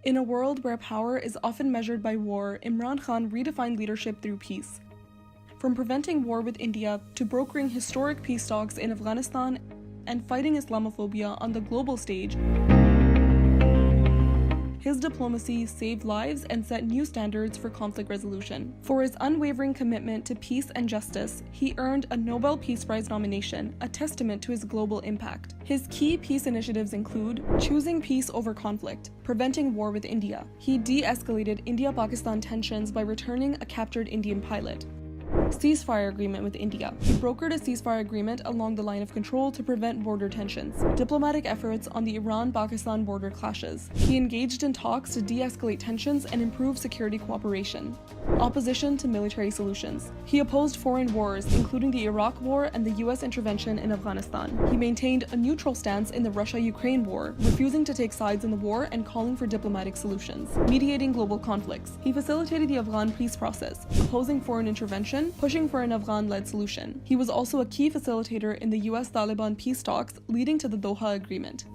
In a world where power is often measured by war, Imran Khan redefined leadership through peace. From preventing war with India to brokering historic peace talks in Afghanistan and fighting Islamophobia on the global stage, his diplomacy saved lives and set new standards for conflict resolution. For his unwavering commitment to peace and justice, he earned a Nobel Peace Prize nomination, a testament to his global impact. His key peace initiatives include choosing peace over conflict, preventing war with India. He de-escalated India-Pakistan tensions by returning a captured Indian pilot. Ceasefire agreement with India. He brokered a ceasefire agreement along the line of control to prevent border tensions. Diplomatic efforts on the Iran-Pakistan border clashes. He engaged in talks to de-escalate tensions and improve security cooperation. Opposition to military solutions. He opposed foreign wars, including the Iraq War and the US intervention in Afghanistan. He maintained a neutral stance in the Russia-Ukraine war, refusing to take sides in the war and calling for diplomatic solutions. Mediating global conflicts. He facilitated the Afghan peace process, opposing foreign intervention, pushing for an Afghan-led solution. He was also a key facilitator in the US-Taliban peace talks, leading to the Doha Agreement.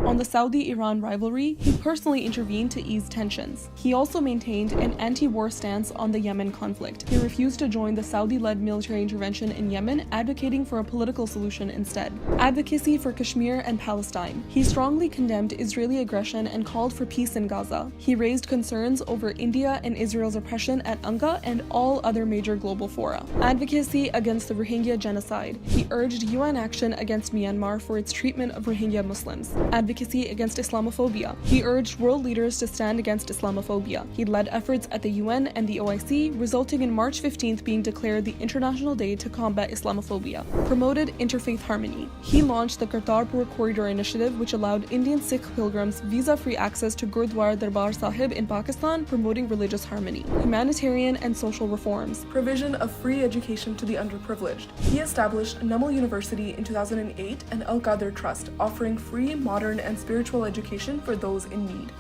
On the Saudi-Iran rivalry, he personally intervened to ease tensions. He also maintained an anti-war stance on the Yemen conflict. He refused to join the Saudi-led military intervention in Yemen, advocating for a political solution instead. Advocacy for Kashmir and Palestine. He strongly condemned Israeli aggression and called for peace in Gaza. He raised concerns over India and Israel's oppression at UNGA and all other major global fora. Advocacy against the Rohingya genocide. He urged UN action against Myanmar for its treatment of Rohingya Muslims. Advocacy against Islamophobia. He urged world leaders to stand against Islamophobia. He led efforts at the UN and the OIC, resulting in March 15th being declared the International Day to Combat Islamophobia. Promoted interfaith harmony. He launched the Kartarpur Corridor Initiative, which allowed Indian Sikh pilgrims visa-free access to Gurdwara Darbar Sahib in Pakistan, promoting religious harmony. Humanitarian and social reforms. Provision of free education to the underprivileged. He established Nummel University in 2008 and Al Qadr Trust, offering free, modern, and spiritual education for those in need.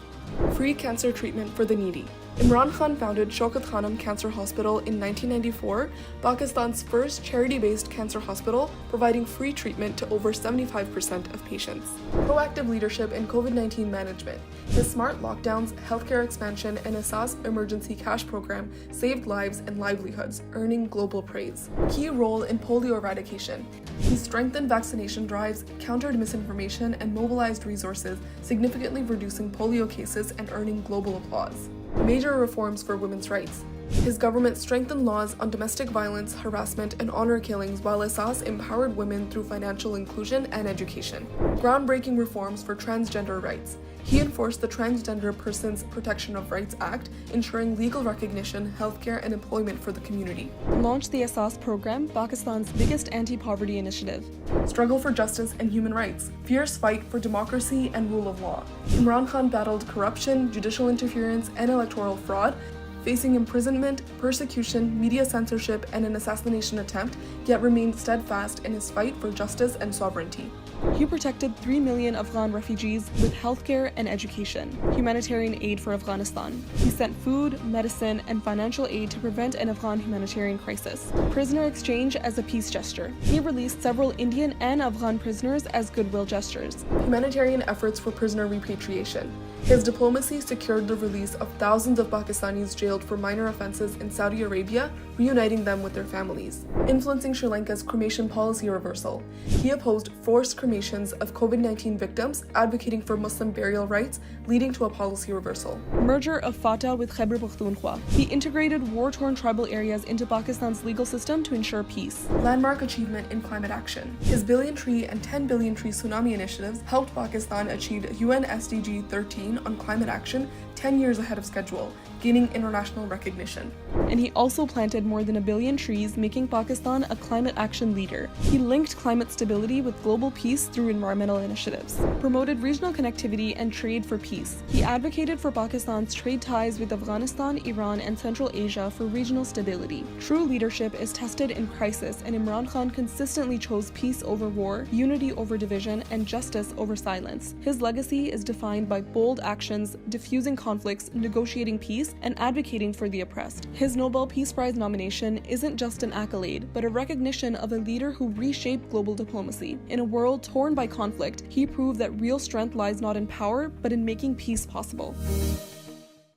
Free cancer treatment for the needy. Imran Khan founded Shaukat Khanum Cancer Hospital in 1994, Pakistan's first charity-based cancer hospital, providing free treatment to over 75% of patients. Proactive leadership in COVID-19 management. His smart lockdowns, healthcare expansion, and Asas emergency cash program saved lives and livelihoods, earning global praise. Key role in polio eradication. He strengthened vaccination drives, countered misinformation, and mobilized resources, significantly reducing polio cases and earning global applause. Major reforms for women's rights. His government strengthened laws on domestic violence, harassment, and honor killings, while Asas empowered women through financial inclusion and education. Groundbreaking reforms for transgender rights. He enforced the Transgender Persons Protection of Rights Act, ensuring legal recognition, healthcare, and employment for the community. Launched the Asas program, Pakistan's biggest anti-poverty initiative. Struggle for justice and human rights. Fierce fight for democracy and rule of law. Imran Khan battled corruption, judicial interference, and electoral fraud, facing imprisonment, persecution, media censorship, and an assassination attempt, yet remained steadfast in his fight for justice and sovereignty. He protected 3 million Afghan refugees with healthcare and education, humanitarian aid for Afghanistan. He sent food, medicine, and financial aid to prevent an Afghan humanitarian crisis. Prisoner exchange as a peace gesture. He released several Indian and Afghan prisoners as goodwill gestures. Humanitarian efforts for prisoner repatriation. His diplomacy secured the release of thousands of Pakistanis jailed for minor offenses in Saudi Arabia, reuniting them with their families. Influencing Sri Lanka's cremation policy reversal. He opposed forced cremations of COVID-19 victims, advocating for Muslim burial rights, leading to a policy reversal. Merger of Fatah with Khyber Pakhtunkhwa. He integrated war-torn tribal areas into Pakistan's legal system to ensure peace. Landmark achievement in climate action. His billion tree and 10 billion tree tsunami initiatives helped Pakistan achieve UN SDG 13 on climate action 10 years ahead of schedule, gaining international recognition. And he also planted more than 1 billion trees, making Pakistan a climate action leader. He linked climate stability with global peace through environmental initiatives, promoted regional connectivity and trade for peace. He advocated for Pakistan's trade ties with Afghanistan, Iran, and Central Asia for regional stability. True leadership is tested in crisis, and Imran Khan consistently chose peace over war, unity over division, and justice over silence. His legacy is defined by bold actions, diffusing conflicts, negotiating peace, and advocating for the oppressed. His Nobel Peace Prize nomination isn't just an accolade, but a recognition of a leader who reshaped global diplomacy. In a world torn by conflict, he proved that real strength lies not in power, but in making peace possible.